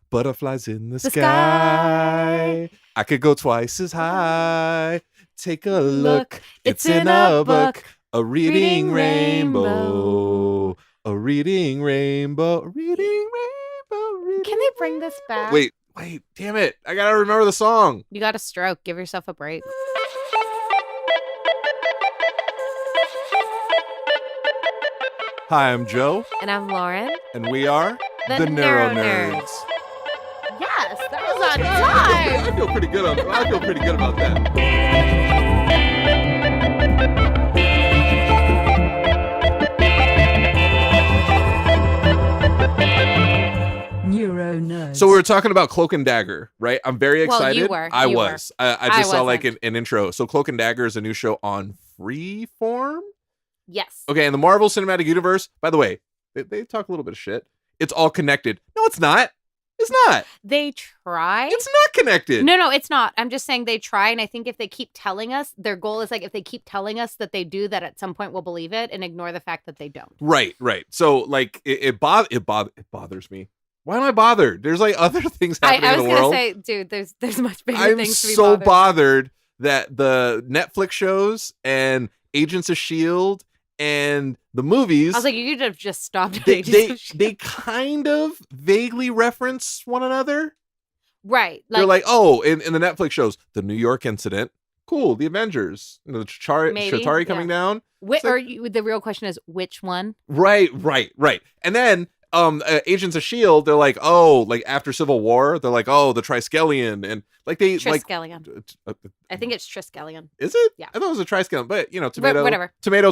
Butterflies in the The sky. I could go twice as high. Take a look. It's in a book. A reading rainbow. A reading rainbow. Reading rainbow. Reading Can they bring this back? Wait, damn it. I gotta remember the song. You got a stroke. Give yourself a break. Hi, I'm Joe. And I'm Lauren. And we are The the NeuroNerds. NeuroNerds. Yes, that was on time. I feel pretty good about that. NeuroNerds. So we were talking about Cloak and Dagger, right? I'm very excited. you were. I You was. were. I just saw like wasn't. an intro. So Cloak and Dagger is a new show on Freeform. Yes. Okay, in the Marvel Cinematic Universe, by the way, they talk a little bit of shit. It's all connected. No, it's not. It's not. They try. It's not connected. No, it's not. I'm just saying they try. And I think if they keep telling us, their goal is like if they keep telling us that they do that at some point, we'll believe it and ignore the fact that they don't. Right. So like it bothers me. Why am I bothered? There's like other things happening I in was the gonna world. say, dude, there's much bigger I'm things to be so bothered. bothered that the Netflix shows and Agents of S.H.I.E.L.D. and the movies, I was like, you could have just stopped at Agents of S.H.I.E.L.D. they kind of vaguely reference one another. Right. They're like, oh, in the Netflix shows, the New York incident. Cool. The Avengers. You know, the Maybe, Chitauri coming down. The real question is, which one? Right. And then Agents of S.H.I.E.L.D., they're like, oh, like after Civil War, they're like, oh, the Triskelion. And like they Triskelion. I think it's Triskelion. Is it? Yeah. I thought it was a Triskelion, but you know, tomato. Whatever. Tomato.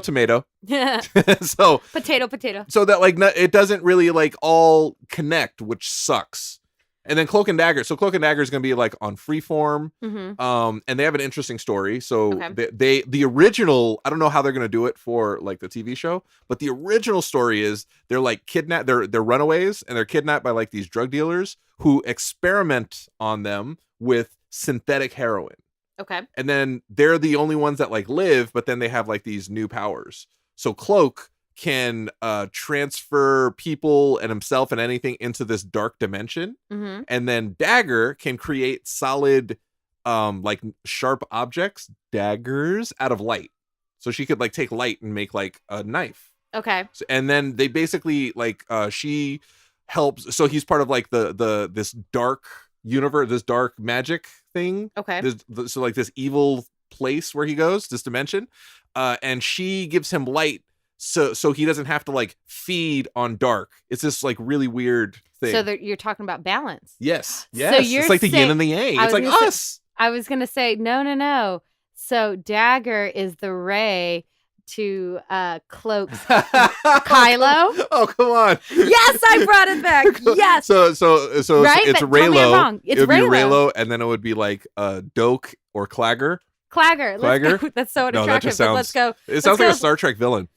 So Potato. So that like it doesn't really like all connect, which sucks. And then Cloak and Dagger. So Cloak and Dagger is going to be like on Freeform. Mm-hmm. And they have an interesting story. So Okay. the original, I don't know how they're going to do it for like the TV show, but the original story is they're like kidnapped. They're runaways and they're kidnapped by like these drug dealers who experiment on them with synthetic heroin. Okay. And then they're the only ones that like live, but then they have like these new powers. So Cloak can transfer people and himself and anything into this dark dimension. Mm-hmm. And then Dagger can create solid like sharp objects, daggers, out of light. So she could like take light and make like a knife. Okay. So, and then they basically like she helps. So he's part of like this dark universe, this dark magic thing. Okay. So like this evil place where he goes, this dimension. And she gives him light so he doesn't have to like feed on dark. It's this like really weird thing. So you're talking about balance. Yes. So you're it's like the yin saying- and the yang. I It's was like gonna us. I was going to say, no. So Dagger is the Ray to Cloak's Kylo. Oh, come on. Yes, I brought it back. Yes. So Right? it's But tell me I'm Raylo. wrong. It's it would be Raylo. Raylo, and then it would be like Doke or Clagger. Clagger. Let's Clagger? go. That's so No, that unattractive. just But sounds. let's go. It sounds like go. a Star Trek villain.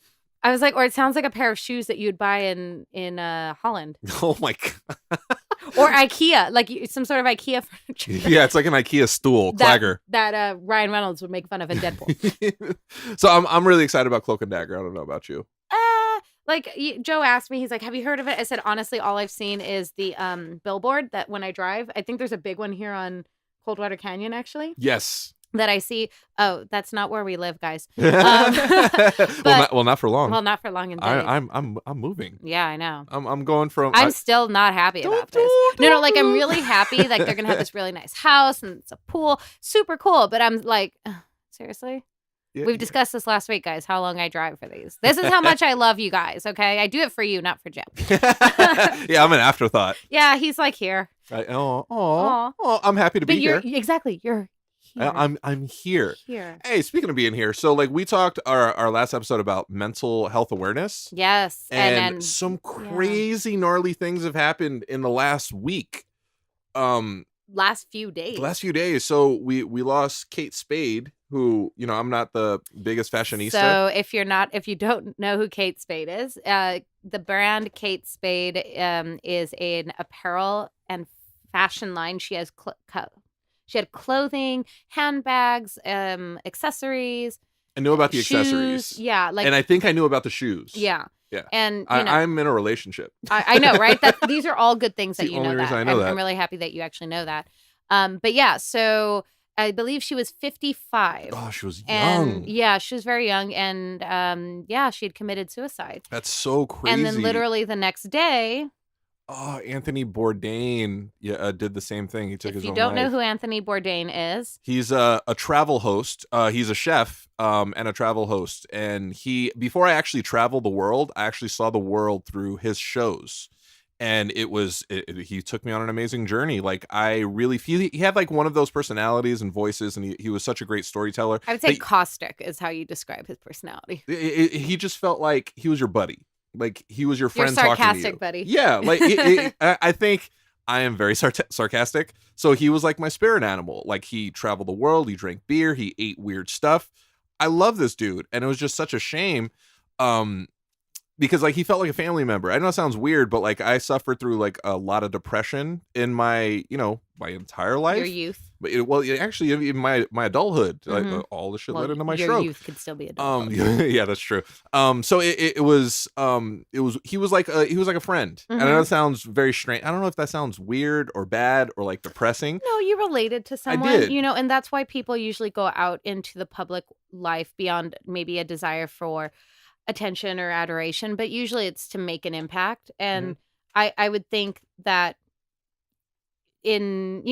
I was like, or it sounds like a pair of shoes that you'd buy in Holland Oh my god. or IKEA, like some sort of IKEA furniture. Yeah, it's like an IKEA stool. Clagger. that Ryan Reynolds would make fun of in Deadpool. So I'm really excited about Cloak and Dagger. I don't know about you. Joe asked me, he's like, have you heard of it? I said, honestly, all I've seen is the billboard that when I drive, I think there's a big one here on Coldwater Canyon, actually, Yes. that I see. Oh, that's not where we live, guys. Well, not for long. Well, not for long. I'm moving. Yeah, I know. I'm going from. I'm still not happy about this. No, like I'm really happy. Like they're gonna have this really nice house and it's a pool, super cool. But I'm like, seriously. We've discussed this last week, guys, how long I drive for these. This is how much I love you guys, okay? I do it for you, not for Jim. Yeah, I'm an afterthought. Yeah, he's like here. I'm happy to But be here. Exactly, you're here. I'm here. Here. Hey, speaking of being here, so like we talked our last episode about mental health awareness. Yes. And some crazy gnarly things have happened in the last week. Last few days. So we lost Kate Spade, who, you know, I'm not the biggest fashionista. So if you don't know who Kate Spade is, the brand Kate Spade is an apparel and fashion line. She has she had clothing, handbags, accessories. I knew about the shoes. accessories. Yeah, like, and I think I knew about the shoes. Yeah. Yeah. And you know, I'm in a relationship. I know, right? These are all good things that the you only know that. reason I know that. I'm really happy that you actually know that. But yeah, so I believe she was 55. Oh, she was And young. yeah, she was very young. And yeah, she had committed suicide. That's so crazy. And then literally the next day. Oh, Anthony Bourdain did the same thing. He took his own life. If you don't know who Anthony Bourdain is. He's a travel host. He's a chef and a travel host. And before I actually traveled the world, I actually saw the world through his shows. And he took me on an amazing journey. Like, I really feel he had like one of those personalities and voices, and he was such a great storyteller. I would say caustic is how you describe his personality. He just felt like he was your buddy. Like, he was your friend talking to you. Sarcastic buddy. Yeah, like I think I am very sarcastic. So he was like my spirit animal. Like, he traveled the world, he drank beer, he ate weird stuff. I love this dude, and it was just such a shame. Because like he felt like a family member. I know it sounds weird, but like I suffered through like a lot of depression in my entire life. Your youth. But actually, even my adulthood, like all the shit led into my stroke. Your youth could still be adult. Yeah, that's true. So it was he was like a friend. And I know it sounds very strange. I don't know if that sounds weird or bad or like depressing. No, you related to someone, did. And that's why people usually go out into the public life beyond maybe a desire for attention or adoration, but usually it's to make an impact. And I would think that in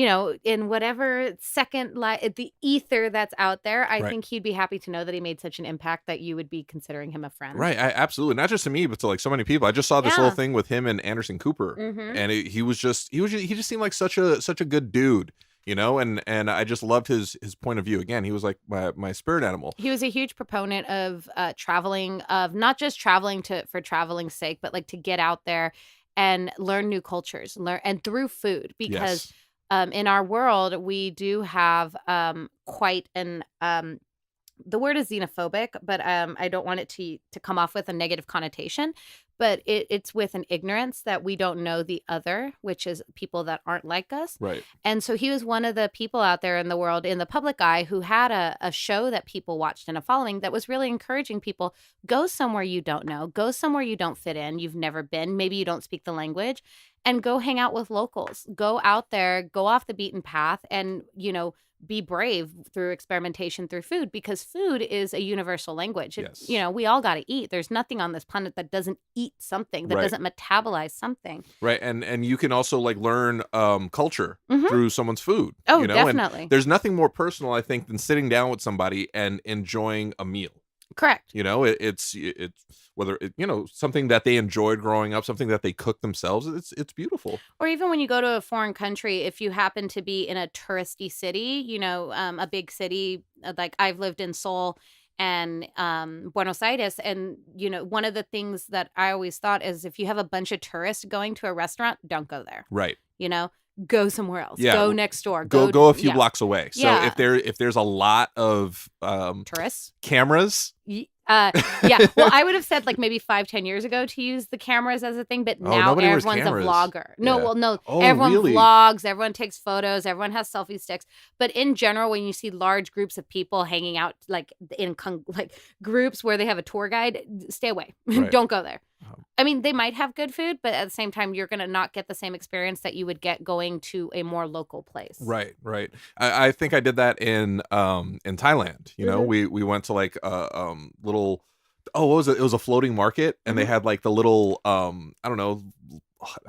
whatever second the ether that's out there, I think he'd be happy to know that he made such an impact that you would be considering him a friend. Right. Absolutely. Not just to me, but to like so many people. I just saw this little thing with him and Anderson Cooper, and he just seemed like such a good dude. And I just loved his point of view. Again, he was like my spirit animal. He was a huge proponent of traveling, of not just traveling for traveling's sake, but like to get out there and learn new cultures, and through food, because in our world we do have quite an the word is xenophobic, but I don't want it to come off with a negative connotation. But it's with an ignorance that we don't know the other, which is people that aren't like us. Right. And so he was one of the people out there in the world, in the public eye, who had a show that people watched and a following that was really encouraging people. Go somewhere you don't know. Go somewhere you don't fit in. You've never been. Maybe you don't speak the language. And go hang out with locals. Go out there. Go off the beaten path and, be brave through experimentation through food, because food is a universal language. We all got to eat. There's nothing on this planet that doesn't eat something, that doesn't metabolize something. Right. And you can also like learn culture through someone's food. Oh, definitely. And there's nothing more personal, I think, than sitting down with somebody and enjoying a meal. Correct. It's whether something that they enjoyed growing up, something that they cook themselves. It's beautiful. Or even when you go to a foreign country, if you happen to be in a touristy city, a big city, like I've lived in Seoul and Buenos Aires, and one of the things that I always thought is, if you have a bunch of tourists going to a restaurant, don't go there. Right. Go somewhere else. Yeah. Go next door. Go a few blocks away. So if there's a lot of tourists, cameras. Yeah. Well, I would have said like maybe 5-10 years ago to use the cameras as a thing, but now everyone's a vlogger. No, everyone vlogs, everyone takes photos, everyone has selfie sticks. But in general, when you see large groups of people hanging out like in groups where they have a tour guide, stay away. Right. Don't go there. I mean, they might have good food, but at the same time, you're going to not get the same experience that you would get going to a more local place. Right. I think I did that in Thailand. We went to like little, what was it? It was a floating market, and they had like the little I don't know,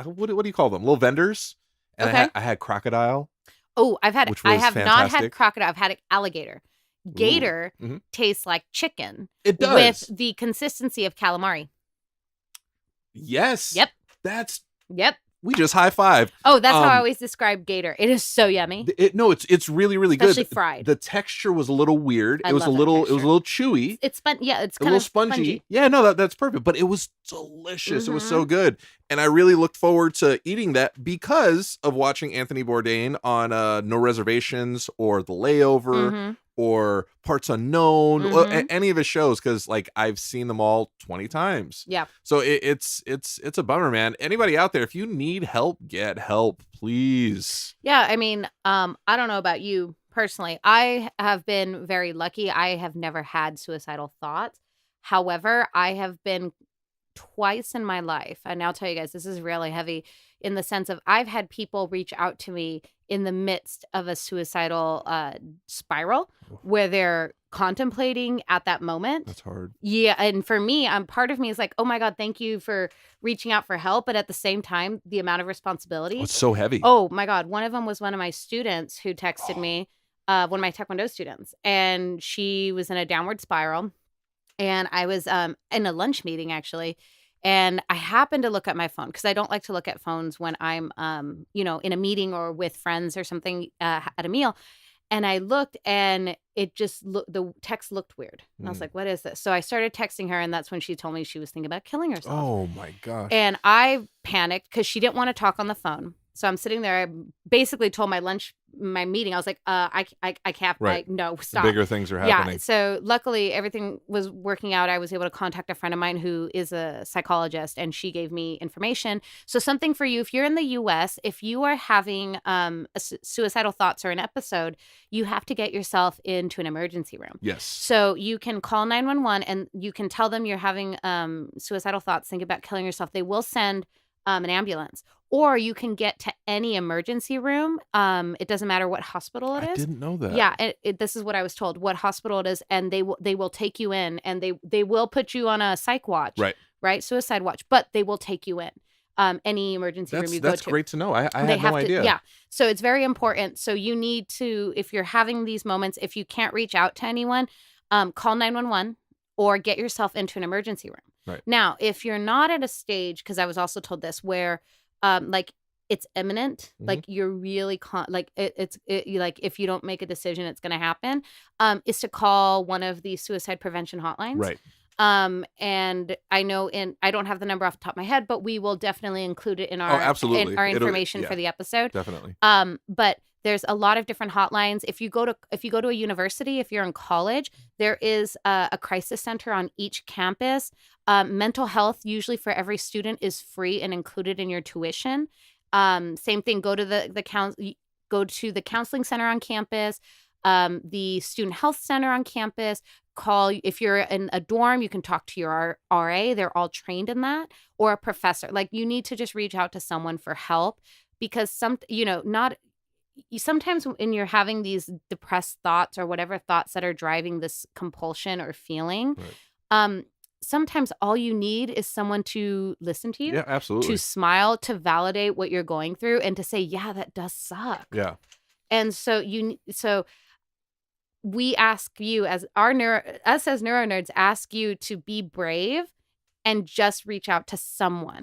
what do you call them? Little vendors. And I had crocodile. Oh, I have fantastic. not had crocodile. I've had alligator. Gator tastes like chicken. It does. With the consistency of calamari. Yes. Yep. Yep. We just high-fived. Oh, that's how I always describe Gator. It is so yummy. It's really, really good. Especially fried. The texture was a little weird. It was a little chewy. It's kind of spongy. Yeah, no, that's perfect. But it was delicious. It was so good. And I really looked forward to eating that because of watching Anthony Bourdain on No Reservations or The Layover or Parts Unknown, or any of his shows, because like I've seen them all 20 times. Yeah. So it's a bummer, man. Anybody out there, if you need help, get help, please. Yeah, I mean, I don't know about you personally. I have been very lucky. I have never had suicidal thoughts. However, I have been twice in my life, and I'll tell you guys, this is really heavy in the sense of I've had people reach out to me in the midst of a suicidal spiral where they're contemplating at that moment. That's hard. Yeah. And for me, part of me is like, oh my God, thank you for reaching out for help. But at the same time, the amount of responsibility. Oh, it's so heavy. Oh my God. One of them was one of my students who texted me, one of my Taekwondo students, and she was in a downward spiral. And I was in a lunch meeting, actually. And I happened to look at my phone because I don't like to look at phones when I'm, in a meeting or with friends or something at a meal. And I looked, and it just the text looked weird. And I was like, what is this? So I started texting her, and that's when she told me she was thinking about killing herself. Oh my gosh. And I panicked because she didn't want to talk on the phone. So I'm sitting there. I basically told my meeting, I was like, I can't, right. No, stop. Bigger things are happening. Yeah. So luckily everything was working out. I was able to contact a friend of mine who is a psychologist, and she gave me information. So something for you, if you're in the US, if you are having suicidal thoughts or an episode, you have to get yourself into an emergency room. Yes. So you can call 911 and you can tell them you're having suicidal thoughts, think about killing yourself. They will send an ambulance. Or you can get to any emergency room. It doesn't matter what hospital it is. I didn't know that. Yeah, this is what I was told. What hospital it is, and they will take you in, and they will put you on a psych watch. Right, suicide watch. But they will take you in. Any emergency room you go to. That's great to know. I had no idea. Yeah, so it's very important. So you need to, if you're having these moments, if you can't reach out to anyone, call 911 or get yourself into an emergency room. Right. Now, if you're not at a stage, because I was also told this, where like it's imminent, like you're really like if you don't make a decision, it's going to happen, is to call one of the suicide prevention hotlines. Right. And I know I don't have the number off the top of my head, but we will definitely include it in our absolutely. in our information for the episode. Definitely. But there's a lot of different hotlines. If you go to a university, if you're in college, there is a crisis center on each campus. Mental health, usually for every student, is free and included in your tuition. Same thing. Go to the counseling center on campus, the student health center on campus. Call, if you're in a dorm, you can talk to your RA. They're all trained in that, or a professor. Like, you need to just reach out to someone for help, because sometimes when you're having these depressed thoughts or whatever thoughts that are driving this compulsion or feeling, sometimes all you need is someone to listen to you. Yeah, absolutely. To smile, to validate what you're going through, and to say, yeah, that does suck. Yeah. And so we ask you, us as NeuroNerds, ask you to be brave and just reach out to someone.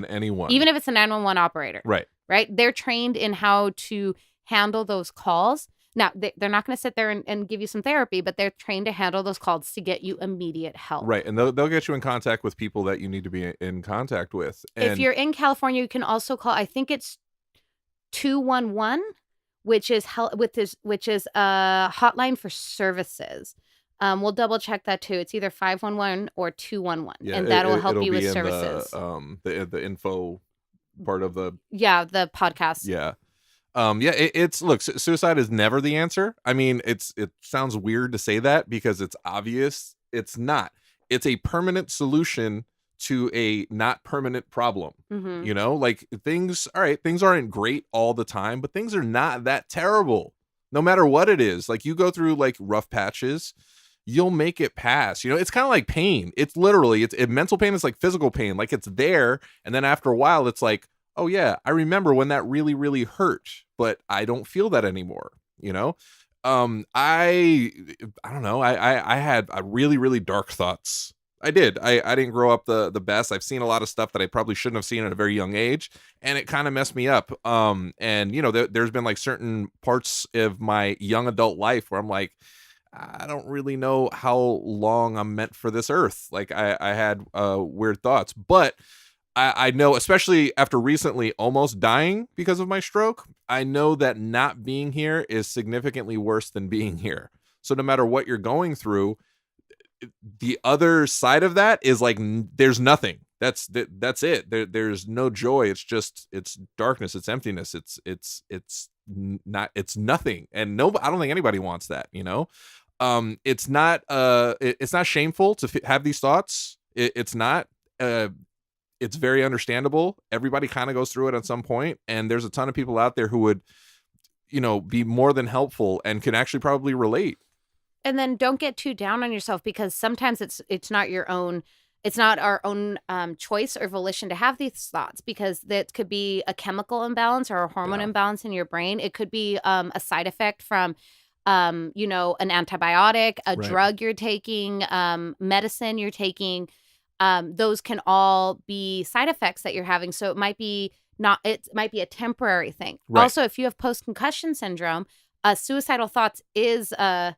Anyone. Even if it's a 911 operator. Right. Right? They're trained in how to handle those calls. Now, they're not going to sit there and give you some therapy, but they're trained to handle those calls to get you immediate help. Right. And they'll get you in contact with people that you need to be in contact with. And if you're in California, you can also call, I think it's 211, which is a hotline for services. We'll double check that too. It's either 511 or 211, and that'll help you with services. The info part of the the podcast. Yeah. It's look, suicide is never the answer. I mean, it sounds weird to say that because it's obvious. It's not. It's a permanent solution to a not permanent problem. Like things aren't great all the time, but things are not that terrible no matter what it is. Like, you go through like rough patches, you'll make it pass. It's kind of like pain. It's literally, mental pain is like physical pain. Like, it's there, and then after a while it's like, oh yeah, I remember when that really, really hurt, but I don't feel that anymore. I don't know. I had really, really dark thoughts. I did. I didn't grow up the best. I've seen a lot of stuff that I probably shouldn't have seen at a very young age, and it kind of messed me up. And there's been like certain parts of my young adult life where I'm like, I don't really know how long I'm meant for this earth. Like, I had weird thoughts, but I know, especially after recently almost dying because of my stroke, I know that not being here is significantly worse than being here. So no matter what you're going through, the other side of that is like, there's nothing. That's it. There's no joy. It's darkness. It's emptiness. It's nothing. And I don't think anybody wants that. It's not shameful to have these thoughts. It's not. it's very understandable. Everybody kind of goes through it at some point, and there's a ton of people out there who would, be more than helpful and can actually probably relate. And then don't get too down on yourself, because sometimes it's not your own. It's not our own choice or volition to have these thoughts, because that could be a chemical imbalance or a hormone imbalance in your brain. It could be a side effect from, an antibiotic, a drug you're taking, medicine you're taking. Those can all be side effects that you're having. So it might be a temporary thing. Right. Also, if you have post-concussion syndrome, suicidal thoughts is a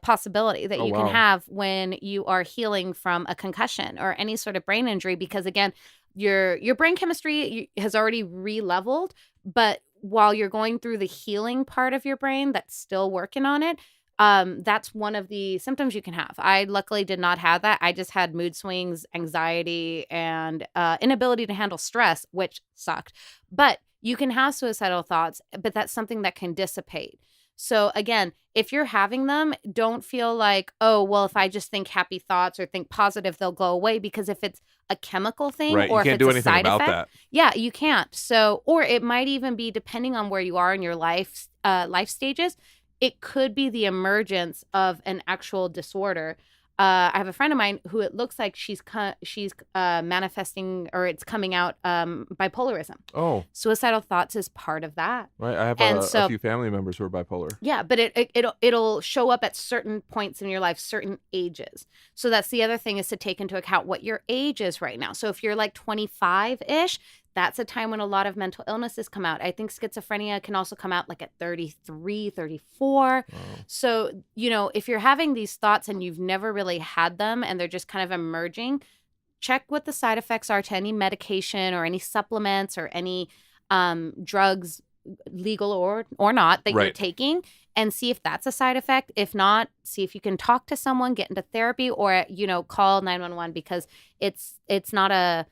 possibility that you can have when you are healing from a concussion or any sort of brain injury, because again, your brain chemistry has already re-leveled, but while you're going through the healing part of your brain that's still working on it, that's one of the symptoms you can have. I luckily did not have that. I just had mood swings, anxiety, and inability to handle stress, which sucked. But you can have suicidal thoughts, but that's something that can dissipate. So again, if you're having them, don't feel like, oh, well, if I just think happy thoughts or think positive, they'll go away. Because if it's a chemical thing, or if it's a side effect, you can't. So, or it might even be, depending on where you are in your life stages, it could be the emergence of an actual disorder. I have a friend of mine who it looks like she's manifesting, or it's coming out, bipolarism. Oh. Suicidal thoughts is part of that. Right. I have a few family members who are bipolar. Yeah, but it'll show up at certain points in your life, certain ages. So that's the other thing, is to take into account what your age is right now. So if you're like 25-ish, that's a time when a lot of mental illnesses come out. I think schizophrenia can also come out like at 33, 34. Wow. So, if you're having these thoughts and you've never really had them and they're just kind of emerging, check what the side effects are to any medication or any supplements or any drugs, legal or not, that you're taking, and see if that's a side effect. If not, see if you can talk to someone, get into therapy, or, call 911, because it's not a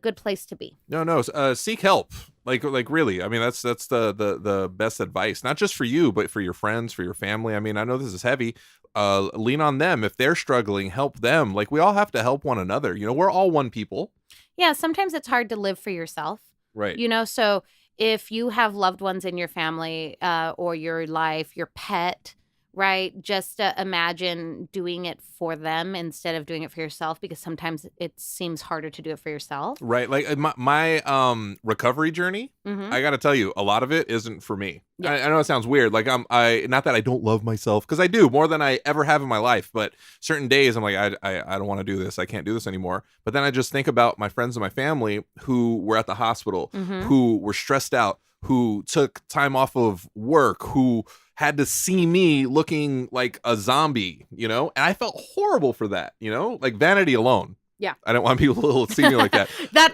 good place to be. No, seek help. Like really. I mean, that's the best advice, not just for you, but for your friends, for your family. I mean, I know this is heavy. Lean on them. If they're struggling, help them. Like, we all have to help one another. We're all one people. Yeah, sometimes it's hard to live for yourself. Right. So if you have loved ones in your family, or your life, your pet, right? Just imagine doing it for them instead of doing it for yourself, because sometimes it seems harder to do it for yourself. Right. Like my recovery journey, I got to tell you, a lot of it isn't for me. Yeah. I know it sounds weird. Like not that I don't love myself, because I do, more than I ever have in my life. But certain days I'm like, I don't want to do this. I can't do this anymore. But then I just think about my friends and my family who were at the hospital, who were stressed out, who took time off of work, who had to see me looking like a zombie, and I felt horrible for that, like vanity alone. Yeah. I don't want people to see me like that.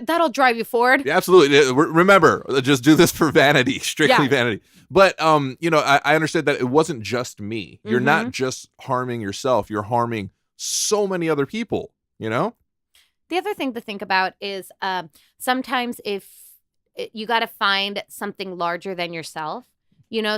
That'll drive you forward. Yeah, absolutely. Remember, just do this for vanity, strictly vanity. But, I understood that it wasn't just me. You're not just harming yourself. You're harming so many other people, The other thing to think about is sometimes you got to find something larger than yourself.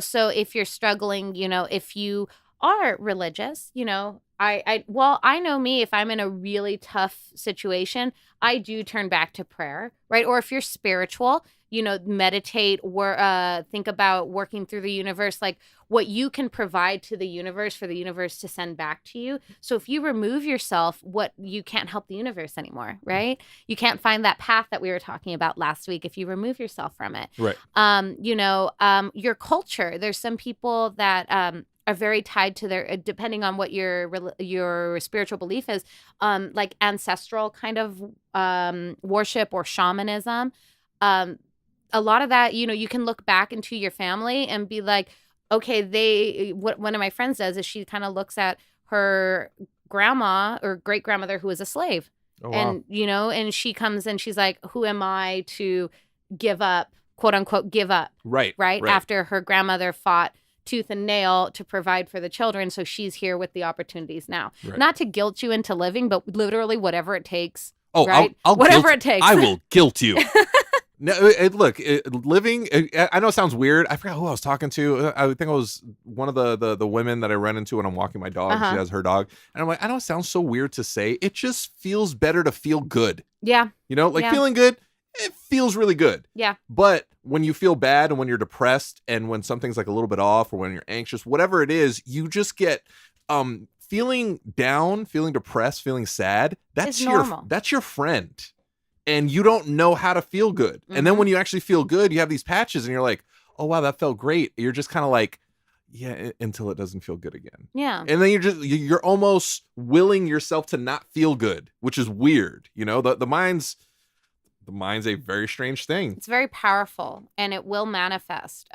So if you're struggling, if you are religious, I know me, if I'm in a really tough situation, I do turn back to prayer, right? Or if you're spiritual, meditate, think about working through the universe, like what you can provide to the universe for the universe to send back to you. So if you remove yourself, you can't help the universe anymore, right? You can't find that path that we were talking about last week if you remove yourself from it. Right. Your culture, there's some people that are very tied to their, depending on what your spiritual belief is, like ancestral kind of worship or shamanism. A lot of that, you can look back into your family and be like, okay, what one of my friends does is she kind of looks at her grandma or great grandmother who was a slave. Oh, wow. And, and she comes and she's like, who am I to give up, quote unquote, give up. Right. After her grandmother fought tooth and nail to provide for the children. So she's here with the opportunities now. Right. Not to guilt you into living, but literally whatever it takes. Oh, right? I'll whatever it takes. I will guilt you. No, look, living. I know it sounds weird. I forgot who I was talking to. I think it was one of the women that I run into when I'm walking my dog. Uh-huh. She has her dog, and I'm like, I know it sounds so weird to say. It just feels better to feel good. Yeah. Like feeling good. It feels really good. Yeah. But when you feel bad and when you're depressed and when something's like a little bit off or when you're anxious, whatever it is, you just get feeling down, feeling depressed, feeling sad. That's your friend. And you don't know how to feel good. Mm-hmm. And then when you actually feel good, you have these patches and you're like, oh, wow, that felt great. You're just kind of like, yeah, until it doesn't feel good again. Yeah. And then you're almost willing yourself to not feel good, which is weird. The mind's a very strange thing. It's very powerful and it will manifest.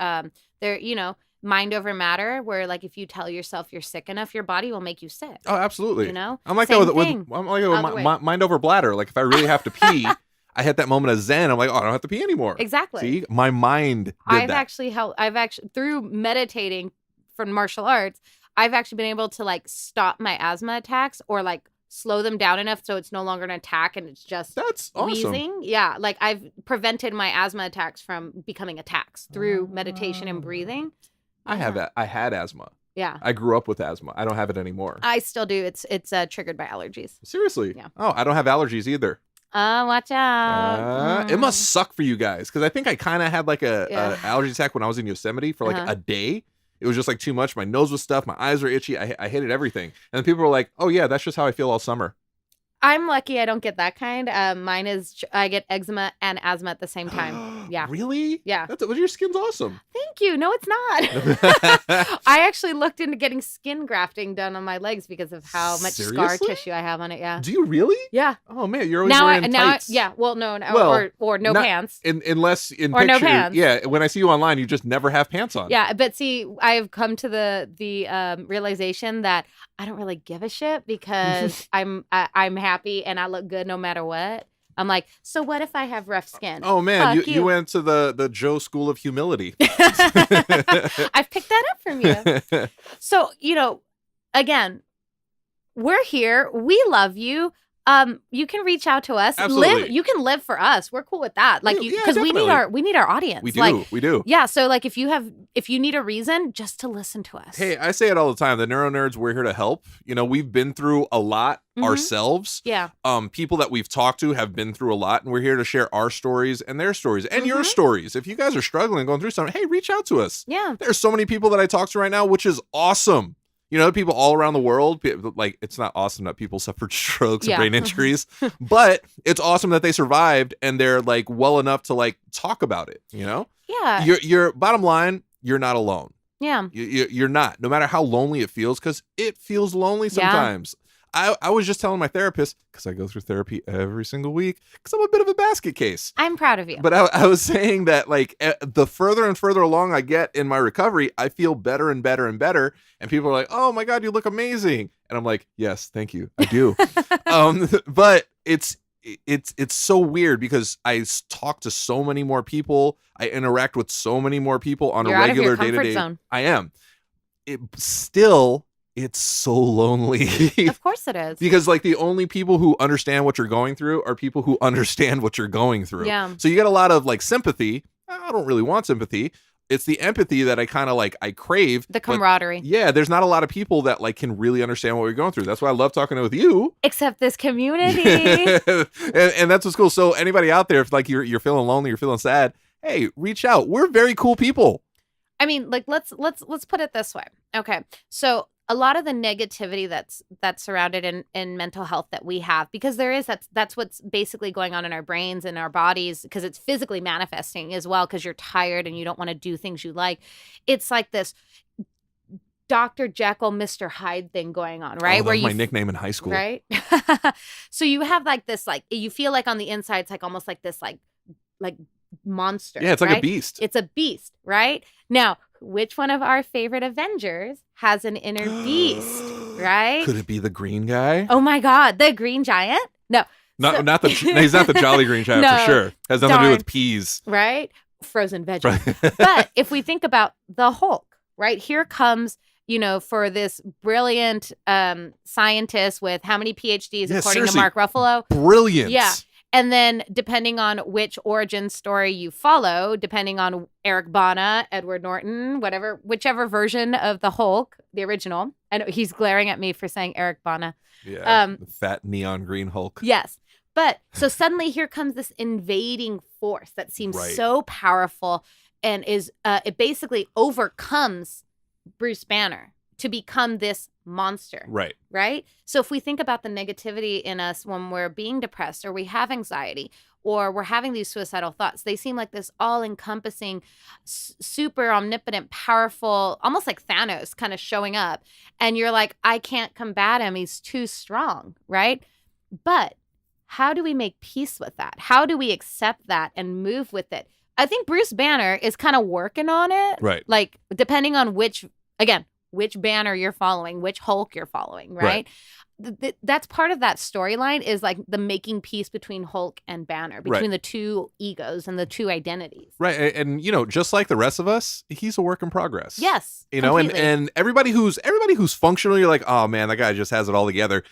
Mind over matter, where like if you tell yourself you're sick enough, your body will make you sick. Oh, absolutely. I'm like Same that with mind over bladder. Like if I really have to pee, I hit that moment of zen. I'm like, oh, I don't have to pee anymore. Exactly. See, my mind did that. I've actually through meditating for martial arts, I've actually been able to like stop my asthma attacks or like slow them down enough so it's no longer an attack and it's just that's awesome. Wheezing. Yeah, like I've prevented my asthma attacks from becoming attacks through meditation and breathing. I had asthma. Yeah. I grew up with asthma. I don't have it anymore. I still do. It's triggered by allergies. Seriously? Yeah. Oh, I don't have allergies either. Watch out. It must suck for you guys because I think I kind of had like a allergy attack when I was in Yosemite for like a day. It was just like too much. My nose was stuffed. My eyes were itchy. I hated everything. And then people were like, oh yeah, that's just how I feel all summer. I'm lucky I don't get that kind. Mine is I get eczema and asthma at the same time. Yeah. Really? Yeah. Your skin's awesome. Thank you. No, it's not. I actually looked into getting skin grafting done on my legs because of how much scar tissue I have on it. Yeah. Do you really? Yeah. Oh man, you're always wearing tights. Yeah. Well, no, or no pants. Unless in or picture, no pants. Yeah. When I see you online, you just never have pants on. Yeah, but see, I've come to the realization that I don't really give a shit because I'm happy and I look good no matter what. I'm like, so what if I have rough skin? Oh man, you went to the Joe School of Humility. I've picked that up from you. So, again, we're here. We love you. You can reach out to us. Absolutely. You can live for us. We're cool with that. Like, because we need our audience. We do. Yeah. So, like, if you need a reason, just to listen to us. Hey, I say it all the time. The NeuroNerds, we're here to help. We've been through a lot ourselves. Yeah. People that we've talked to have been through a lot, and we're here to share our stories and their stories and your stories. If you guys are struggling, going through something, hey, reach out to us. Yeah. There's so many people that I talk to right now, which is awesome. People all around the world, like, it's not awesome that people suffered strokes and brain injuries, but it's awesome that they survived and they're like well enough to like talk about it, Yeah. Your bottom line, you're not alone. Yeah. You're not, no matter how lonely it feels, because it feels lonely sometimes. I was just telling my therapist, because I go through therapy every single week, because I'm a bit of a basket case. I'm proud of you. But I was saying that, like, the further and further along I get in my recovery, I feel better and better and better. And people are like, oh my God, you look amazing. And I'm like, yes, thank you. I do. But it's so weird because I talk to so many more people. I interact with so many more people on a regular day-to-day. Zone. I am. It's so lonely. Of course it is. Because like the only people who understand what you're going through are people who understand what you're going through. Yeah. So you get a lot of like sympathy. I don't really want sympathy. It's the empathy that I kind of like, I crave. The camaraderie. Yeah, there's not a lot of people that like can really understand what we're going through. That's why I love talking with you. Except this community. and that's what's cool. So anybody out there, if like you're feeling lonely, you're feeling sad, hey, reach out. We're very cool people. I mean, like let's put it this way. Okay. So a lot of the negativity that's surrounded in mental health that we have, because that's what's basically going on in our brains and our bodies, because it's physically manifesting as well, because you're tired and you don't want to do things you like. It's like this Dr. Jekyll Mr Hyde thing going on, right? Oh, that was my nickname in high school. Right? So you have like this, like, you feel like on the inside it's like almost like this like monster. Yeah, it's like right? a beast. It's a beast, right? Now, which one of our favorite Avengers has an inner beast, right? Could it be the green guy? Oh my God, the Green Giant? No. No, he's not the Jolly Green Giant for sure. Has nothing to do with peas. Right? Frozen veggies. But if we think about the Hulk, right? Here comes, for this brilliant scientist with how many PhDs, according to Mark Ruffalo? Brilliant. Yeah. And then depending on which origin story you follow, depending on Eric Bana, Edward Norton, whichever version of the Hulk, the original. I know he's glaring at me for saying Eric Bana. Yeah, the fat neon green Hulk. Yes. But so suddenly here comes this invading force that seems Right. so powerful and it basically overcomes Bruce Banner to become this monster. Right. Right? So if we think about the negativity in us when we're being depressed or we have anxiety or we're having these suicidal thoughts, they seem like this all-encompassing, super omnipotent, powerful, almost like Thanos kind of showing up. And you're like, I can't combat him. He's too strong, right? But how do we make peace with that? How do we accept that and move with it? I think Bruce Banner is kind of working on it. Right. Like, depending on which banner you're following, which Hulk you're following, right? That's part of that storyline is like the making peace between Hulk and Banner, between the two egos and the two identities. Right. And just like the rest of us, he's a work in progress. Yes. And everybody who's functional, you're like, oh man, that guy just has it all together.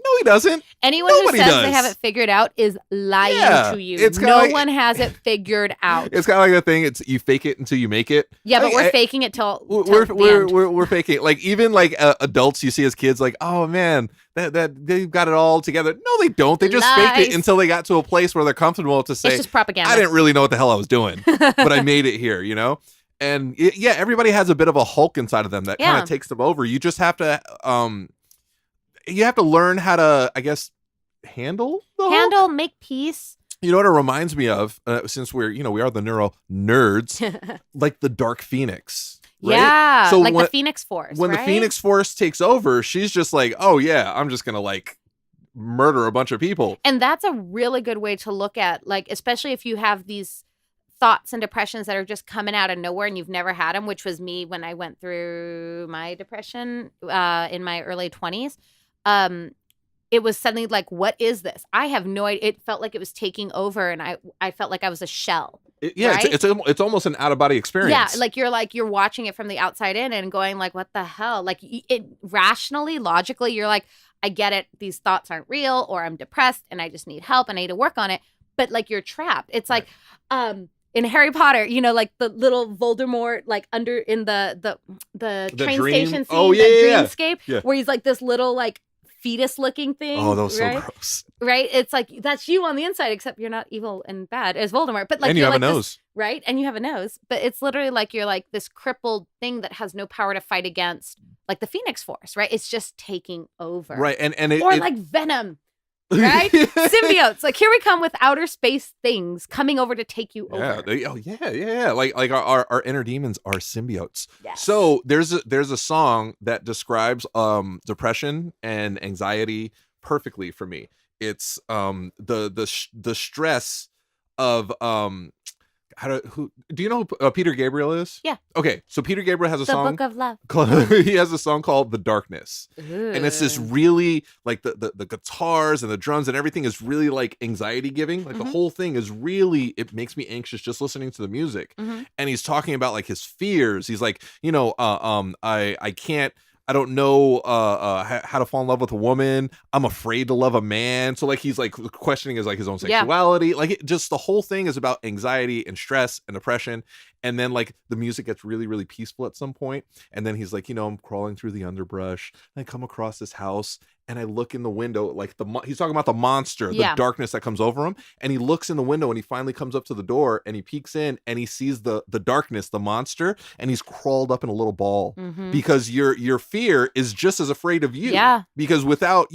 No, he doesn't. Anyone Nobody who says does. they have it figured out is lying to you. It's No like, one has it figured out. It's kind of like the thing. It's you fake it until you make it. Yeah, but we're faking it till we're the end. we're faking. Like even like adults, you see as kids, like, oh man, that they've got it all together. No, they don't. They just faked it until they got to a place where they're comfortable to say, it's just propaganda. I didn't really know what the hell I was doing, but I made it here. And everybody has a bit of a Hulk inside of them that kind of takes them over. You just have to learn how to, I guess, handle make peace. You know what it reminds me of, since we are the NeuroNerds, like the Dark Phoenix. Right? Yeah, so like the Phoenix Force. When the Phoenix Force takes over, she's just like, oh yeah, I'm just gonna like murder a bunch of people. And that's a really good way to look at, like, especially if you have these thoughts and depressions that are just coming out of nowhere and you've never had them, which was me when I went through my depression in my early 20s. It was suddenly like, what is this? I have no idea. It felt like it was taking over and I felt like I was a shell. Right? It's almost an out-of-body experience. Yeah, you're watching it from the outside in and going like, what the hell? Like it rationally, logically, you're like, I get it. These thoughts aren't real, or I'm depressed and I just need help and I need to work on it. But like you're trapped. It's like in Harry Potter, like the little Voldemort, like under in the train station scene, dreamscape, where he's like this little like fetus looking thing. Oh, that was so gross. Right? It's like that's you on the inside, except you're not evil and bad as Voldemort. But like, and you have like a nose. This, right? And you have a nose. But it's literally like you're like this crippled thing that has no power to fight against, like the Phoenix Force, right? It's just taking over. Right. And like Venom. Right? Symbiotes. Like here we come with outer space things coming over to take you over. Yeah. Like our inner demons are symbiotes. Yes. So there's a song that describes depression and anxiety perfectly for me. It's the stress of do you know who Peter Gabriel is? Yeah. Okay, so Peter Gabriel has a song. The Book of Love. He has a song called "The Darkness," and it's this really like the guitars and the drums and everything is really like anxiety giving. Like the whole thing is really, it makes me anxious just listening to the music. And he's talking about like his fears. He's like, I don't know how to fall in love with a woman. I'm afraid to love a man. So like he's like questioning his own sexuality. Like just the whole thing is about anxiety and stress and depression. And then like the music gets really, really peaceful at some point. And then he's like, I'm crawling through the underbrush and I come across this house and I look in the window, like he's talking about the monster, the darkness that comes over him. And he looks in the window and he finally comes up to the door and he peeks in and he sees the darkness, the monster, and he's crawled up in a little ball because your fear is just as afraid of you. Yeah. Because without,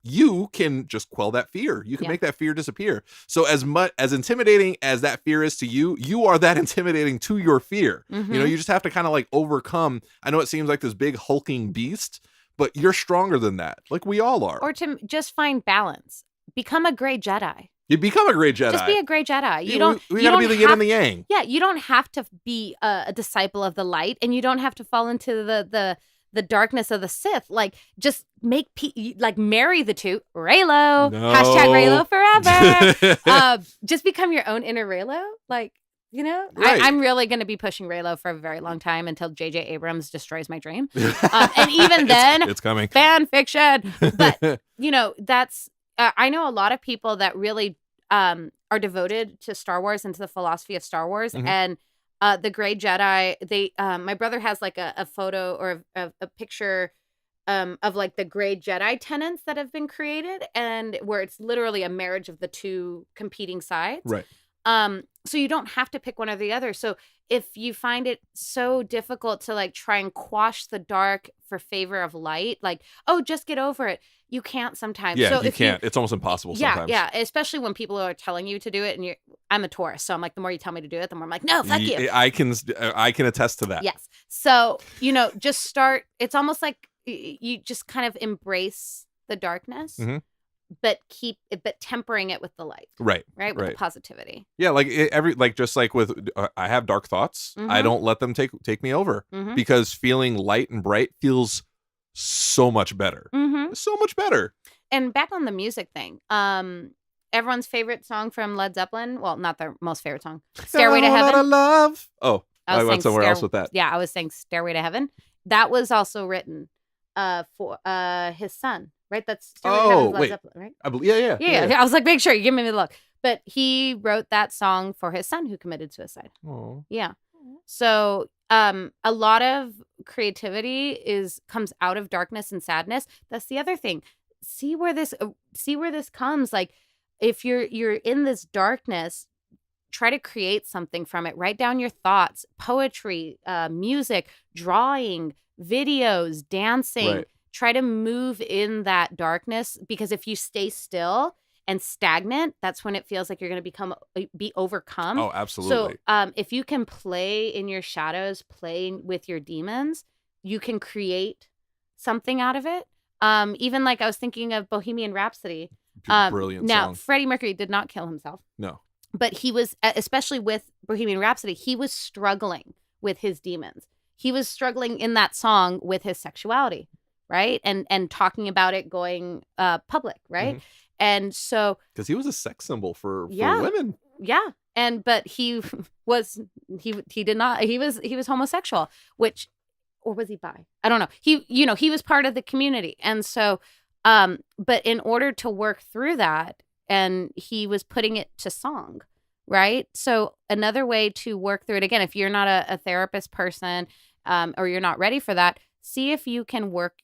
you can just quell that fear. You can make that fear disappear. So as intimidating as that fear is to you, you are that intimidating to your fear. You just have to kind of like overcome. I know it seems like this big hulking beast, but you're stronger than that. Like we all are. Or to just find balance. Become a gray Jedi. You become a great Jedi. Just be a great Jedi. We gotta be the yin and the yang. Yeah, you don't have to be a disciple of the light, and you don't have to fall into the darkness of the Sith. Like, just marry the two. Reylo. No. #Reylo forever. Just become your own inner Reylo. Like, Right. I'm really going to be pushing Reylo for a very long time until J.J. Abrams destroys my dream. And even then, it's coming. Fan fiction. But, that's, I know a lot of people that really are devoted to Star Wars and to the philosophy of Star Wars. And the Grey Jedi, they my brother has like a photo or a picture of like the Grey Jedi tenets that have been created, and where it's literally a marriage of the two competing sides. Right. So you don't have to pick one or the other. So if you find it so difficult to like try and quash the dark for favor of light, like, oh, just get over it. You can't sometimes. Yeah, so you can't. It's almost impossible sometimes. Yeah, especially when people are telling you to do it, and I'm a Taurus, so I'm like, the more you tell me to do it, the more I'm like, no, fuck you. I can attest to that. Yes. So, just start. It's almost like you just kind of embrace the darkness, but tempering it with the light. Right. With the positivity. Yeah, just like with I have dark thoughts. I don't let them take me over because feeling light and bright feels so much better. So much better. And back on the music thing, everyone's favorite song from Led Zeppelin, well, not their most favorite song, Stairway to Heaven. Love. Oh, I went somewhere else with that. Yeah, I was saying Stairway to Heaven. That was also written for his son, right? That's Stairway to Heaven, Led Zeppelin, right? I believe, yeah. I was like, make sure you give me the look. But he wrote that song for his son who committed suicide. Oh. Yeah. So a lot of creativity comes out of darkness and sadness. That's the other thing. See where this comes. Like, if you're in this darkness, try to create something from it. Write down your thoughts, poetry, music, drawing, videos, dancing. Right. Try to move in that darkness, because if you stay still and stagnant, that's when it feels like you're going to be overcome. Oh, absolutely. So if you can play in your shadows, play with your demons, you can create something out of it. Even like I was thinking of Bohemian Rhapsody. Brilliant now, song. Freddie Mercury did not kill himself. No. But he was, especially with Bohemian Rhapsody, he was struggling with his demons. He was struggling in that song with his sexuality, right? And talking about it going public, right? And so, because he was a sex symbol for women. Yeah. But he was homosexual, or was he bi? I don't know. He was part of the community. And so, but in order to work through that, and he was putting it to song, right? So another way to work through it, again, if you're not a therapist person, or you're not ready for that, see if you can work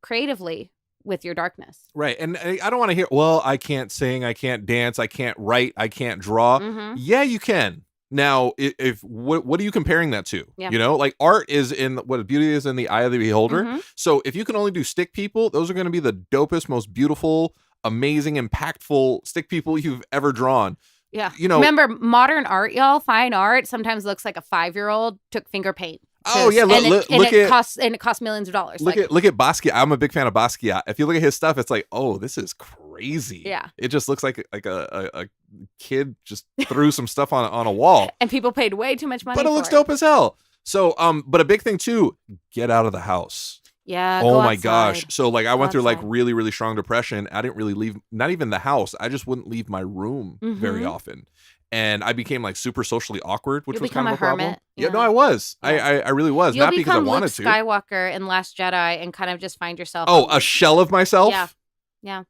creatively with your darkness. Right. And I don't want to hear, well, I can't sing, I can't dance, I can't write, I can't draw. Yeah, you can. Now, what are you comparing that to? Yeah. Like art is what beauty is in the eye of the beholder. So if you can only do stick people, those are going to be the dopest, most beautiful, amazing, impactful stick people you've ever drawn. Yeah. Remember, modern art, y'all, fine art sometimes looks like a 5-year-old took finger paint. Oh yeah, it costs millions of dollars. Look at Basquiat. I'm a big fan of Basquiat. If you look at his stuff, it's like, oh, this is crazy. Yeah, it just looks like a kid just threw some stuff on a wall, and people paid way too much money. But it looks dope as hell. So, but a big thing too, get out of the house. Yeah. Oh my gosh. So like I went through like really, really strong depression. I didn't really leave, not even the house. I just wouldn't leave my room very often. And I became like super socially awkward, which was kind of a problem. Yeah, no, I was. Yeah. I really was. You'll not because I wanted Luke to. Skywalker in Last Jedi and kind of just find yourself. Oh, a shell of myself? Yeah.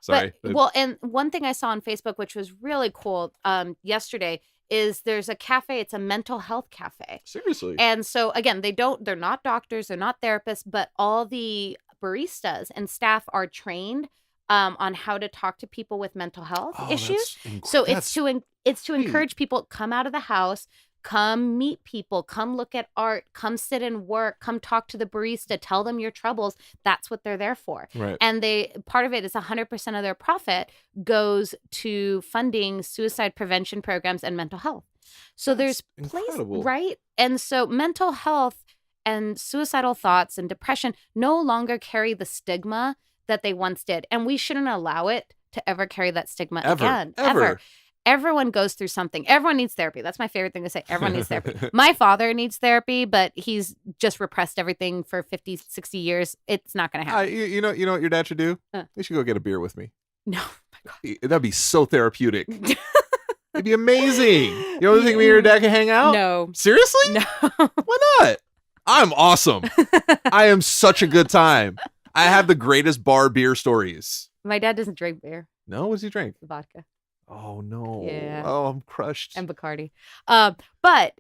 Sorry. But, and one thing I saw on Facebook, which was really cool yesterday, is there's a cafe. It's a mental health cafe. Seriously. And so again, they're not doctors, they're not therapists, but all the baristas and staff are trained on how to talk to people with mental health issues. So it's to encourage people, come out of the house, come meet people, come look at art, come sit and work, come talk to the barista, tell them your troubles. That's what they're there for. Right. And part of it is 100% of their profit goes to funding suicide prevention programs and mental health. So there's place, right? And so mental health and suicidal thoughts and depression no longer carry the stigma that they once did. And we shouldn't allow it to ever carry that stigma again. Ever. Everyone goes through something. Everyone needs therapy. That's my favorite thing to say. Everyone needs therapy. My father needs therapy, but he's just repressed everything for 50, 60 years. It's not going to happen. You know what your dad should do? You should go get a beer with me. No. My God. That'd be so therapeutic. It'd be amazing. You don't think me and your dad can hang out? No. Seriously? No. Why not? I'm awesome. I am such a good time. I have the greatest bar beer stories. My dad doesn't drink beer. No, what does he drink? Vodka. Oh no. Yeah. Oh, I'm crushed. And Bacardi. But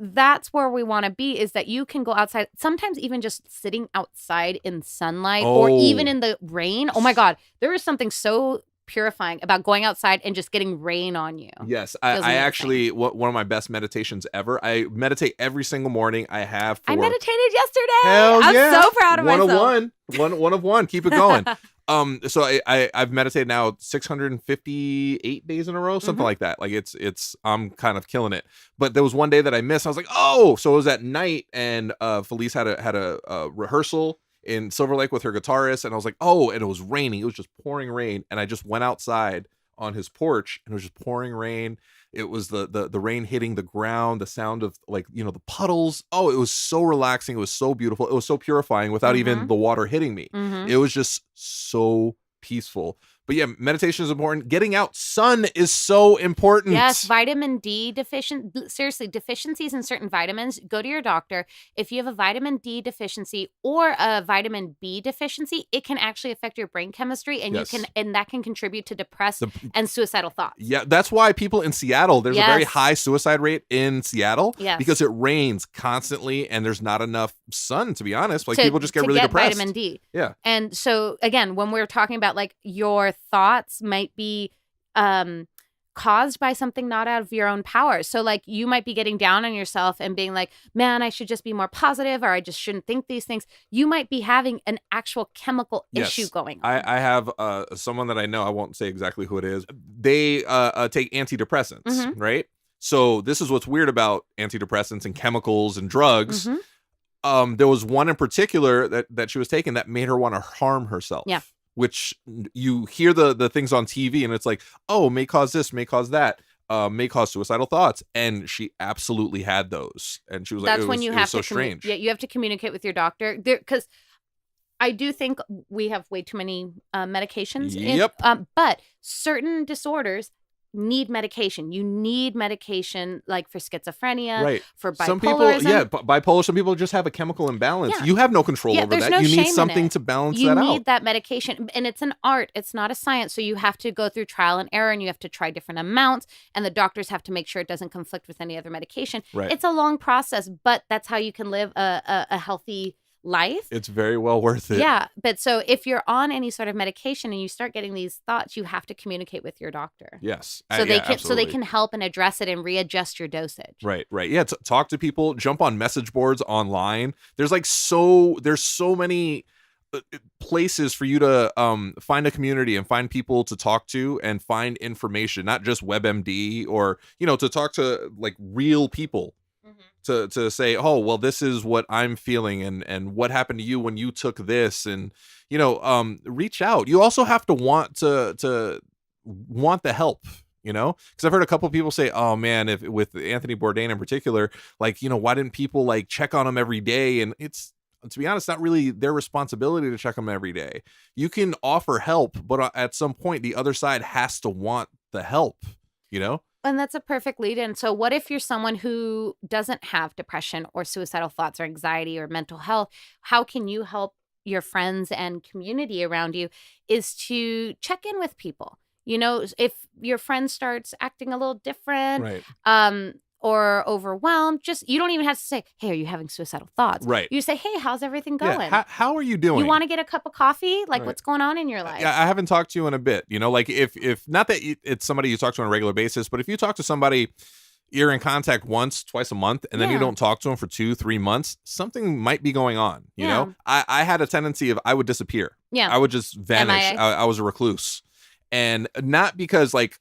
that's where we want to be, is that you can go outside, sometimes even just sitting outside in sunlight or even in the rain. Oh my God. There is something so purifying about going outside and just getting rain on you. Yes. I actually, one of my best meditations ever. I meditate every single morning. I meditated yesterday. Hell I'm yeah. so proud of myself. One of one. Keep it going. So I've meditated now 658 days in a row, something like that. Like I'm kind of killing it. But there was one day that I missed. I was like, oh, so it was at night, and Felice had a rehearsal in Silver Lake with her guitarist, and I was like, oh, and it was raining. It was just pouring rain, and I just went outside on his porch, and it was just pouring rain. It was the rain hitting the ground, the sound of the puddles. Oh, it was so relaxing. It was so beautiful. It was so purifying without even the water hitting me. It was just so peaceful. But yeah, meditation is important. Getting out, sun is so important. Yes, vitamin D deficiencies in certain vitamins. Go to your doctor. If you have a vitamin D deficiency or a vitamin B deficiency, it can actually affect your brain chemistry, and that can contribute to depressed and suicidal thoughts. Yeah, that's why people in Seattle, there's a very high suicide rate in Seattle because it rains constantly and there's not enough sun, to be honest. Like people just get really depressed. Vitamin D. Yeah. And so again, when we're talking about like your thoughts might be caused by something not out of your own power. So like you might be getting down on yourself and being like, man, I should just be more positive, or I just shouldn't think these things. You might be having an actual chemical issue going on. I have someone that I know, I won't say exactly who it is. They take antidepressants, right? So this is what's weird about antidepressants and chemicals and drugs. There was one in particular that she was taking that made her want to harm herself. Yeah. Which you hear the things on TV and it's like, oh, may cause this, may cause that, may cause suicidal thoughts. And she absolutely had those. And she was like, it was so strange. Yeah, you have to communicate with your doctor because I do think we have way too many medications. Yep. But certain disorders need medication. You need medication like for schizophrenia, for bipolar. Some people, bipolar. Some people just have a chemical imbalance. You have no control over that. No, you need something to balance that out. You need that medication, and it's an art. It's not a science. So you have to go through trial and error, and you have to try different amounts, and the doctors have to make sure it doesn't conflict with any other medication. Right. It's a long process, but that's how you can live a healthy life. It's very well worth it. Yeah. But so if you're on any sort of medication and you start getting these thoughts, you have to communicate with your doctor. Yes. So they can help and address it and readjust your dosage. Right. Yeah. Talk to people, jump on message boards online. There's so many places for you to find a community and find people to talk to and find information, not just WebMD or, to talk to like real people. To say, oh, well, this is what I'm feeling and what happened to you when you took this, and reach out. You also have to want the help, because I've heard a couple of people say, oh man, if with Anthony Bourdain in particular, like, why didn't people like check on him every day? And it's, to be honest, not really their responsibility to check him every day. You can offer help, but at some point the other side has to want the help, And that's a perfect lead in. So what if you're someone who doesn't have depression or suicidal thoughts or anxiety or mental health? How can you help your friends and community around you is to check in with people. If your friend starts acting a little different, or overwhelmed, you don't even have to say, hey, are you having suicidal thoughts? Right. You say, hey, how's everything going? Yeah. How are you doing? You want to get a cup of coffee? Like, what's going on in your life? I haven't talked to you in a bit. Like if not that it's somebody you talk to on a regular basis, but if you talk to somebody, you're in contact once, twice a month, and then you don't talk to them for 2-3 months, something might be going on. You know, I had a tendency of I would disappear. Yeah. I would just vanish. I was a recluse. And not because like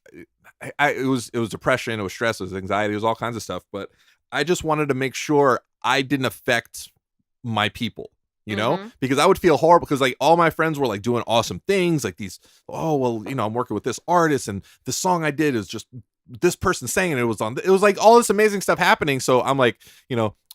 it was depression, it was stress, it was anxiety, it was all kinds of stuff. But I just wanted to make sure I didn't affect my people, because I would feel horrible because like all my friends were like doing awesome things like these. Oh, well, I'm working with this artist and the song I did is just this person sang and it was like all this amazing stuff happening. So I'm like,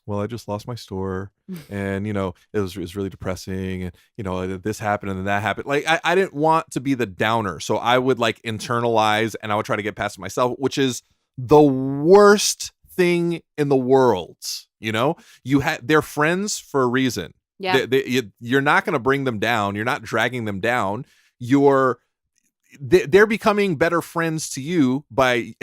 well, I just lost my store and, it was really depressing and, this happened and then that happened. Like, I didn't want to be the downer. So I would like internalize and I would try to get past it myself, which is the worst thing in the world. They're friends for a reason. Yeah. You're not going to bring them down. You're not dragging them down. You're they're becoming better friends to you by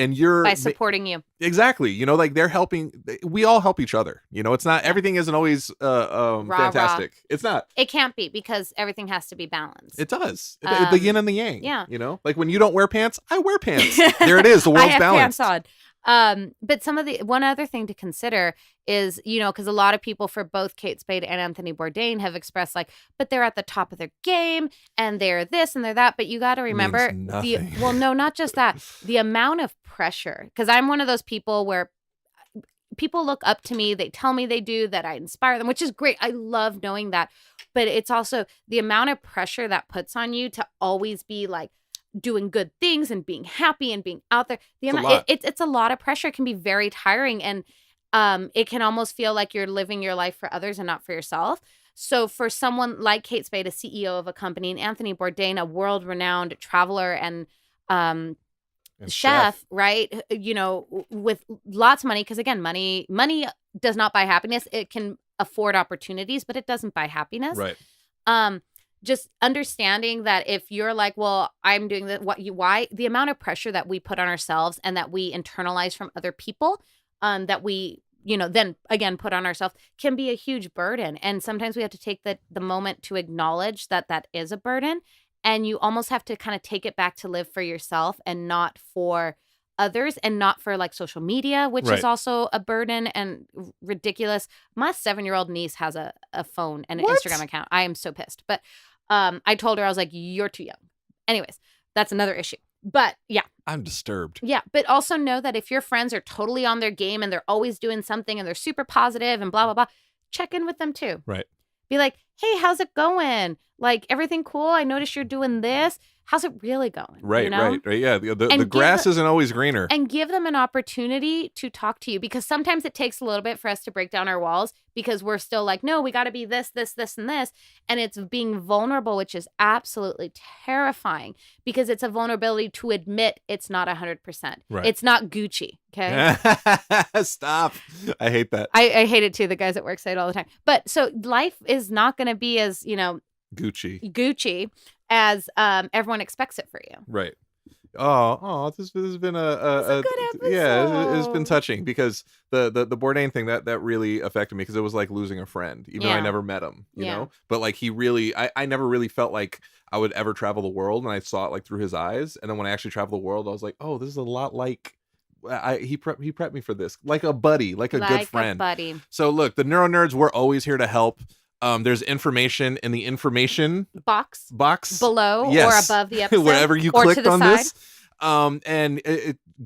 supporting you. Exactly. You know, like they're helping. We all help each other. You know, it's not everything isn't always fantastic. It's not. It can't be, because everything has to be balanced. It does. The yin and the yang. Yeah. You know, like when you don't wear pants, I wear pants. There it is. The world's I have balanced. Pants on. But one other thing to consider is, you know, because a lot of people for both Kate Spade and Anthony Bourdain have expressed like, but they're at the top of their game and they're this and they're that. But you got to remember no, not just that, the amount of pressure. Because I'm one of those people where people look up to me. They tell me they do, that I inspire them, which is great. I love knowing that. But it's also the amount of pressure that puts on you to always be like, doing good things and being happy and being out there. It's a lot of pressure. It can be very tiring, and it can almost feel like you're living your life for others and not for yourself. So for someone like Kate Spade, a CEO of a company, and Anthony Bourdain, a world-renowned traveler and chef, right? You know, with lots of money, because again, money does not buy happiness. It can afford opportunities, but it doesn't buy happiness. Right. Just understanding that if you're like, well, I'm doing that, why the amount of pressure that we put on ourselves and that we internalize from other people, that we, you know, then again put on ourselves can be a huge burden. And sometimes we have to take the moment to acknowledge that is a burden, and you almost have to kind of take it back to live for yourself and not for others, and not for like social media, which is also a burden and ridiculous. My 7-year-old niece has a phone and an Instagram account. I am so pissed. But I told her, I was like, you're too young. Anyways, that's another issue. But yeah. I'm disturbed. Yeah. But also know that if your friends are totally on their game and they're always doing something and they're super positive and blah, blah, blah, check in with them too. Right. Be like, hey, how's it going? Like, everything cool? I noticed you're doing this. How's it really going? Right, you know? right. Yeah, the grass isn't always greener. And give them an opportunity to talk to you, because sometimes it takes a little bit for us to break down our walls, because we're still like, no, we got to be this, this, this, and this. And it's being vulnerable, which is absolutely terrifying, because it's a vulnerability to admit it's not 100%. Right. It's not Gucci. Okay. Stop. I hate that. I hate it too. The guys at work say it all the time. But so life is not going to be as, you know, Gucci as everyone expects it for you. Right. Oh, this has been a good episode. Yeah, it's been touching, because the Bourdain thing that really affected me, because it was like losing a friend, even though I never met him, you know. But like he really, I never really felt like I would ever travel the world, and I saw it like through his eyes. And then when I actually traveled the world, I was like, oh, this is a lot like. He prepped me for this, like a buddy, like a good friend. Buddy. So look, the NeuroNerds, we're always here to help. There's information in the information box below or above the episode, wherever you clicked on side. This. And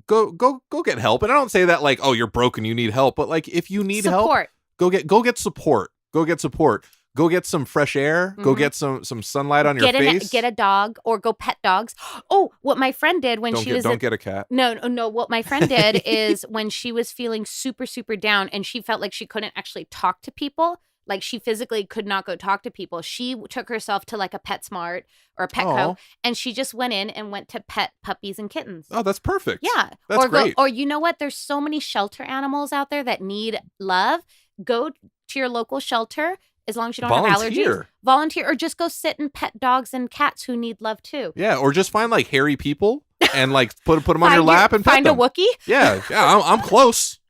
go get help. And I don't say that like, oh, you're broken, you need help, but like if you need help, go get support. Go get support. Go get some fresh air. Mm-hmm. Go get some sunlight on your face. Get a dog, or go pet dogs. Oh, what my friend did when don't get a cat. No. What my friend did is when she was feeling super, super down and she felt like she couldn't actually talk to people, like she physically could not go talk to people, she took herself to like a PetSmart or a Petco, and she just went in and went to pet puppies and kittens. Oh, that's perfect. Yeah. That's great. Or you know what? There's so many shelter animals out there that need love. Go to your local shelter. As long as you don't have allergies, volunteer, or just go sit and pet dogs and cats who need love too. Yeah, or just find like hairy people and like put them on your lap and pet them. Find a Wookiee. Yeah, I'm close.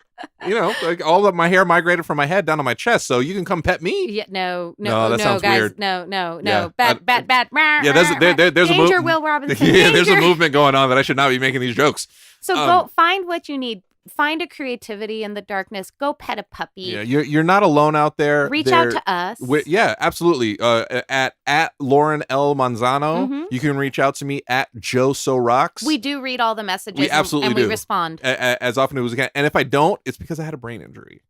You know, like all of my hair migrated from my head down to my chest, so you can come pet me. Yeah, no, that sounds guys, weird. No, yeah. bad. Yeah, there's danger, Will Robinson. Yeah, there's a danger. movement going on that I should not be making these jokes. So go find what you need. Find a creativity in the darkness. Go pet a puppy. Yeah, you're not alone out there. Reach out to us. Yeah, absolutely. At Lauren L. Manzano. Mm-hmm. You can reach out to me at Joe So Rocks. We do read all the messages. We absolutely and do. We respond as often as we can. And if I don't, it's because I had a brain injury.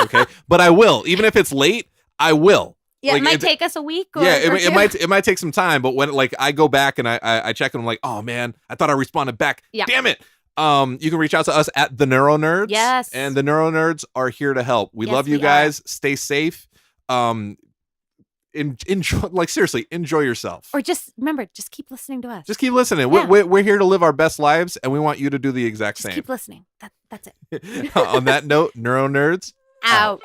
Okay, but I will. Even if it's late, I will. Yeah, like, it might take us a week. Or, it might take some time. But when like I go back and I check and I'm like, oh man, I thought I responded back. Yeah. Damn it. You can reach out to us at the NeuroNerds. Yes. And the NeuroNerds are here to help. We love you guys. Stay safe. Enjoy, like seriously, enjoy yourself. Or just remember, just keep listening to us. Just keep listening. Yeah. We're here to live our best lives, and we want you to do the exact same. Keep listening. That's it. On that note, NeuroNerds out.